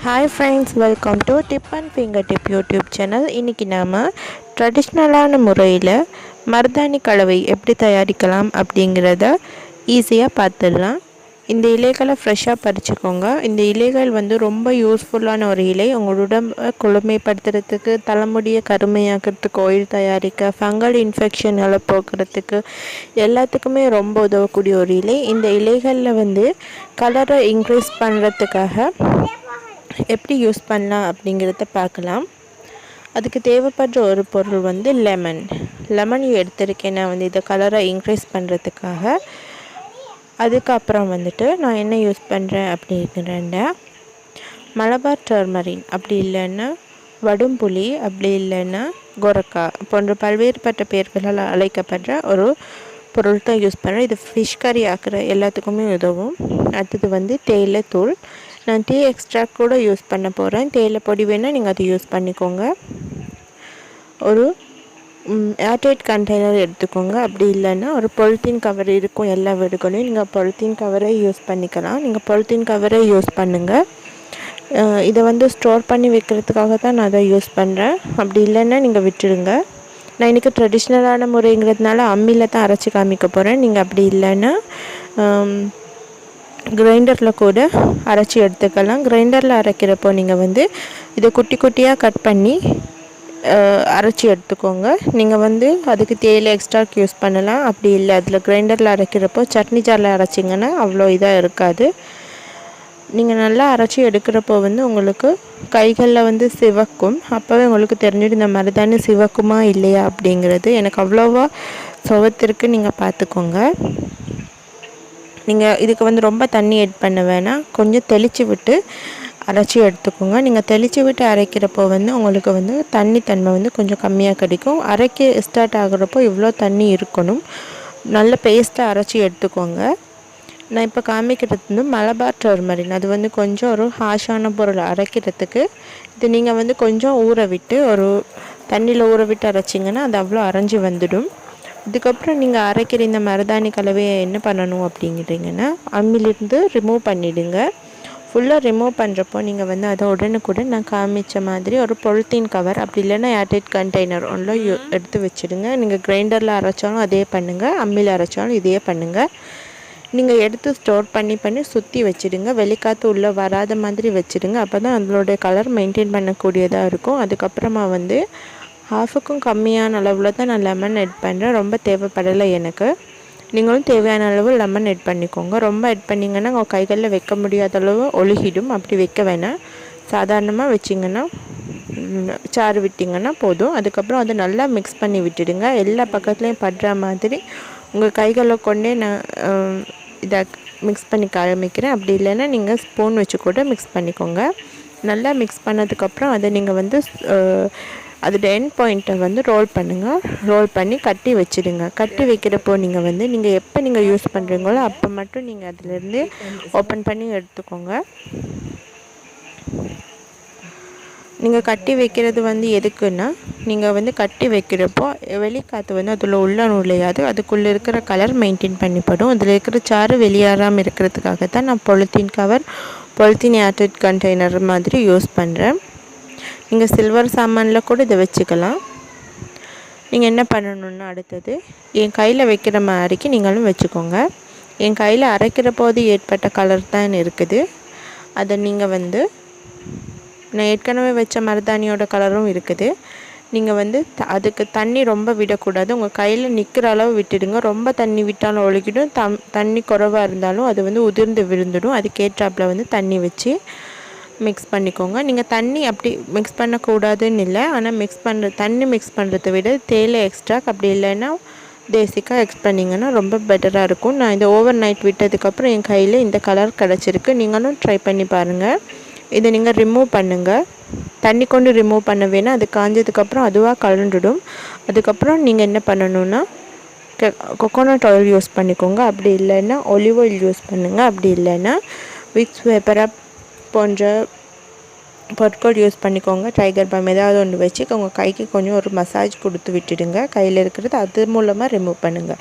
Hi friends, welcome to Tip and Fingertip YouTube channel. இன்னைக்கு நாம ட்ரெடிஷ்னலான முறையில் மருதாணி கலவை எப்படி தயாரிக்கலாம் அப்படிங்கிறத ஈஸியாக பார்த்துடலாம். இந்த இலைகளை ஃப்ரெஷ்ஷாக பறிச்சுக்கோங்க. இந்த இலைகள் ரொம்ப யூஸ்ஃபுல்லான ஒரு இலை. உங்களோட உடம்பை குளுமைப்படுத்துறதுக்கு, தலைமுடியை கருமையாக்கிறதுக்கு, ஆயில் தயாரிக்க, ஃபங்கல் இன்ஃபெக்ஷன்களை போக்குறதுக்கு எல்லாத்துக்குமே ரொம்ப உதவக்கூடிய ஒரு இலை. இந்த இலைகளில் கலரை இன்க்ரீஸ் பண்ணுறதுக்காக எப்படி யூஸ் பண்ணலாம் அப்படிங்கிறத பார்க்கலாம். அதுக்கு தேவைப்படுற ஒரு பொருள் லெமன் எடுத்திருக்கேன். நான் இதை கலரை இன்க்ரீஸ் பண்ணுறதுக்காக. அதுக்கப்புறம் நான் என்ன யூஸ் பண்ணுறேன் அப்படிங்கிறேன்டா மலபார் டர்மரின், அப்படி இல்லைன்னா வடும்புளி, அப்படி இல்லைன்னா கொரக்கா போன்ற பல்வேறுபட்ட பெயர்களால் அழைக்கப்படுற ஒரு பொருள் தான் யூஸ் பண்ணுறேன். இது ஃபிஷ் கறி ஆக்குற எல்லாத்துக்குமே உதவும். அடுத்தது தேயிலை தூள். நான் டீ எக்ஸ்ட்ராக்ட் கூட யூஸ் பண்ண போகிறேன். தேயிலை பொடி வேணால் நீங்கள் அதை யூஸ் பண்ணிக்கோங்க. ஒரு ஏர்டைட் கண்டெய்னர் எடுத்துக்கோங்க. அப்படி இல்லைன்னா ஒரு பொலித்தீன் கவர் இருக்கும் எல்லா வீடுகளையும். நீங்கள் பொலித்தீன் கவரை யூஸ் பண்ணிக்கலாம். நீங்கள் பொலித்தீன் கவரை யூஸ் பண்ணுங்கள். இதை ஸ்டோர் பண்ணி வைக்கிறதுக்காக தான் நான் அதை யூஸ் பண்ணுறேன். அப்படி இல்லைன்னா நீங்கள் விட்டுடுங்க. நான் இன்றைக்கி ட்ரெடிஷ்னலான முறைங்கிறதுனால அம்மியில் தான் அரைச்சி காமிக்க போகிறேன். நீங்கள் அப்படி இல்லைன்னா கிரைண்டரில் கூட அரைச்சி எடுத்துக்கலாம். கிரைண்டரில் அரைக்கிறப்போ நீங்கள் இதை குட்டி குட்டியாக கட் பண்ணி அரைச்சி எடுத்துக்கோங்க. நீங்கள் அதுக்கு தேயிலை எக்ஸ்ட்ராக்கு யூஸ் பண்ணலாம். அப்படி இல்லை, அதில் கிரைண்டரில் அரைக்கிறப்போ சட்னி ஜாரில் அரைச்சிங்கன்னா அவ்வளோ இதாக இருக்காது. நீங்கள் நல்லா அரைச்சி எடுக்கிறப்போ உங்களுக்கு கைகளில் சிவக்கும். அப்போவே உங்களுக்கு தெரிஞ்சுட்டு இந்த மருதாணி சிவக்குமா இல்லையா அப்படிங்கிறது. எனக்கு அவ்வளோவா சுவத்திற்கு நீங்கள் பார்த்துக்கோங்க. நீங்கள் இதுக்கு ரொம்ப தண்ணி ஆட் பண்ண வேணாம். கொஞ்சம் தெளித்து விட்டு அரைச்சி எடுத்துக்கோங்க. நீங்கள் தெளித்து விட்டு அரைக்கிறப்போ உங்களுக்கு தண்ணி தன்மை கொஞ்சம் கம்மியாக கிடைக்கும். அரைக்க ஸ்டார்ட் ஆகுறப்போ இவ்வளோ தண்ணி இருக்கணும். நல்ல பேஸ்ட்டாக அரைச்சி எடுத்துக்கோங்க. நான் இப்போ காமிக்கிறது மலபார் டர்மரின். அது கொஞ்சம் ஒரு ஹாஷான பொருள் அரைக்கிறதுக்கு. இது நீங்கள் கொஞ்சம் ஊற விட்டு ஒரு தண்ணியில் ஊற விட்டு அரைச்சிங்கன்னா அது அவ்வளோ அரைஞ்சி வந்துடும். இதுக்கப்புறம் நீங்கள் அரைக்கிற இந்த மருதாணி கலவையை என்ன பண்ணணும் அப்படிங்கிறீங்கன்னா அம்மிலிருந்து ரிமூவ் பண்ணிவிடுங்க. ஃபுல்லாக ரிமூவ் பண்ணுறப்போ நீங்கள் அதை உடனுக்குடன் நான் காமிச்ச மாதிரி ஒரு பொலித்தீன் கவர், அப்படி இல்லைன்னா ஏர்டைட் கண்டெய்னர் ஒன்றில் எடுத்து வச்சுடுங்க. நீங்கள் கிரைண்டரில் அரைச்சாலும் அதே பண்ணுங்கள், அம்மியில் அரைச்சாலும் இதே பண்ணுங்கள். நீங்கள் எடுத்து ஸ்டோர் பண்ணி சுற்றி வச்சுடுங்க. வெளிக்காற்று உள்ளே வராத மாதிரி வச்சுடுங்க. அப்போ தான் அதோடைய கலர் மெயின்டைன் பண்ணக்கூடியதாக இருக்கும். அதுக்கப்புறமா ஹாஃபுக்கும் கம்மியான அளவில் தான் நான் லெமன் ஆட் பண்ணுறேன். ரொம்ப தேவைப்படலை எனக்கு. நீங்களும் தேவையான அளவு லெமன் ஆட் பண்ணிக்கோங்க. ரொம்ப ஆட் பண்ணிங்கன்னா உங்கள் கைகளில் வைக்க முடியாத அளவு ஒழுகிடும். அப்படி வைக்க வேணாம். சாதாரணமாக வச்சிங்கன்னா சாறு விட்டிங்கன்னா போதும். அதுக்கப்புறம் அதை நல்லா மிக்ஸ் பண்ணி விட்டுடுங்க. எல்லா பக்கத்துலேயும் படுற மாதிரி உங்கள் கைகளை கொண்டே நான் இதை மிக்ஸ் பண்ணி காமிக்கிறேன். அப்படி இல்லைன்னா நீங்கள் ஸ்பூன் வச்சு கூட மிக்ஸ் பண்ணிக்கோங்க. நல்லா மிக்ஸ் பண்ணதுக்கப்புறம் அதை நீங்கள் அதோட எண்ட் பாயிண்ட்டை ரோல் பண்ணுங்கள். ரோல் பண்ணி கட்டி வச்சுடுங்க. கட்டி வைக்கிறப்போ நீங்கள் எப்போ நீங்கள் யூஸ் பண்ணுறீங்களோ அப்போ மட்டும் நீங்கள் அதிலேருந்து ஓப்பன் பண்ணி எடுத்துக்கோங்க. நீங்கள் கட்டி வைக்கிறது எதுக்குன்னா நீங்கள் கட்டி வைக்கிறப்போ வெளிக்காற்று அதில் உள்ள நுழையாது. அதுக்குள்ளே இருக்கிற கலர் மெயின்டைன் பண்ணிப்படும். அதில் இருக்கிற சாறு வெளியேறாமல் இருக்கிறதுக்காக தான் நான் polythene cover, polythene airtight container மாதிரி யூஸ் பண்ணுறேன். நீங்கள் சில்வர் சாமானில் கூட இதை வச்சுக்கலாம். நீங்கள் என்ன பண்ணணுன்னா அடுத்தது என் கையில் வைக்கிற மாதிரிக்கு நீங்களும் வச்சுக்கோங்க. என் கையில் அரைக்கிற போது ஏற்பட்ட கலர் தான் இருக்குது. அதை நீங்கள் நான் ஏற்கனவே வச்ச மருதாணியோட கலரும் இருக்குது. நீங்கள் அதுக்கு தண்ணி ரொம்ப விடக்கூடாது. உங்கள் கையில் நிற்கிற அளவு விட்டுடுங்க. ரொம்ப தண்ணி விட்டாலும் ஒழுகிடும். தண்ணி குறைவாக இருந்தாலும் அது உதிர்ந்து விழுந்துடும். அதுக்கேற்றாப்பில் தண்ணி வச்சு மிக்ஸ் பண்ணிக்கோங்க. நீங்கள் தண்ணி அப்படி மிக்ஸ் பண்ணக்கூடாதுன்னு இல்லை. ஆனால் தண்ணி மிக்ஸ் பண்ணுறதை விட தேயிலை எக்ஸ்ட்ராக், அப்படி இல்லைன்னா தேசிக்காக எக்ஸ் பண்ணிங்கன்னா ரொம்ப பெட்டராக இருக்கும். நான் இதை ஓவர் நைட் விட்டதுக்கப்புறம் என் கையில் இந்த கலர் கிடச்சிருக்கு. நீங்களும் ட்ரை பண்ணி பாருங்கள். இதை நீங்கள் ரிமூவ் பண்ணுங்கள். தண்ணி கொண்டு ரிமூவ் பண்ண வேணால். அது காஞ்சதுக்கப்புறம் அதுவாக கலண்டுடும். அதுக்கப்புறம் நீங்கள் என்ன பண்ணணுன்னா கொக்கோனட் ஆயில் யூஸ் பண்ணிக்கோங்க. அப்படி இல்லைன்னா ஒலிவ் ஆயில் யூஸ் பண்ணுங்கள். அப்படி இல்லைன்னா விக்ஸ் பேப்பராக போன்ற பொருட்கள் யூஸ் பண்ணிக்கோங்க. டைகர் பாம் ஏதாவது ஒன்று வச்சு உங்கள் கைக்கு கொஞ்சம் ஒரு மசாஜ் கொடுத்து விட்டுடுங்க. கையில் இருக்கிறது அது மூலமாக ரிமூவ் பண்ணுங்கள்.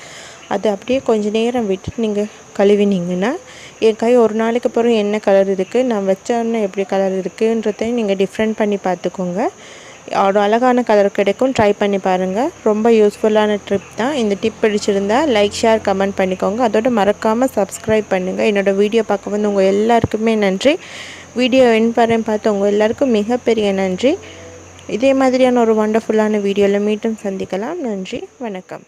அது அப்படியே கொஞ்சம் நேரம் விட்டுட்டு நீங்கள் கழுவினீங்கன்னா என் கை ஒரு நாளைக்கு அப்புறம் என்ன கலர் இருக்குது, நான் வச்சோன்னே எப்படி கலர் இருக்குன்றதையும் நீங்கள் டிஃப்ரெண்ட் பண்ணி பார்த்துக்கோங்க. ஒரு அழகான கலர் கிடைக்கும். ட்ரை பண்ணி பாருங்கள். ரொம்ப யூஸ்ஃபுல்லான ட்ரிப் தான். இந்த டிப் பிடிச்சிருந்தா லைக், ஷேர், கமெண்ட் பண்ணிக்கோங்க. அதோட மறக்காமல் சப்ஸ்கிரைப் பண்ணுங்கள். என்னோடய வீடியோ பார்க்க வந்து உங்கள் எல்லாருக்குமே நன்றி. வீடியோ என் பார்த்து உங்கள் எல்லாருக்கும் மிகப்பெரிய நன்றி. இதே மாதிரியான ஒரு வண்டர்ஃபுல்லான வீடியோவில் மீண்டும் சந்திக்கலாம். நன்றி, வணக்கம்.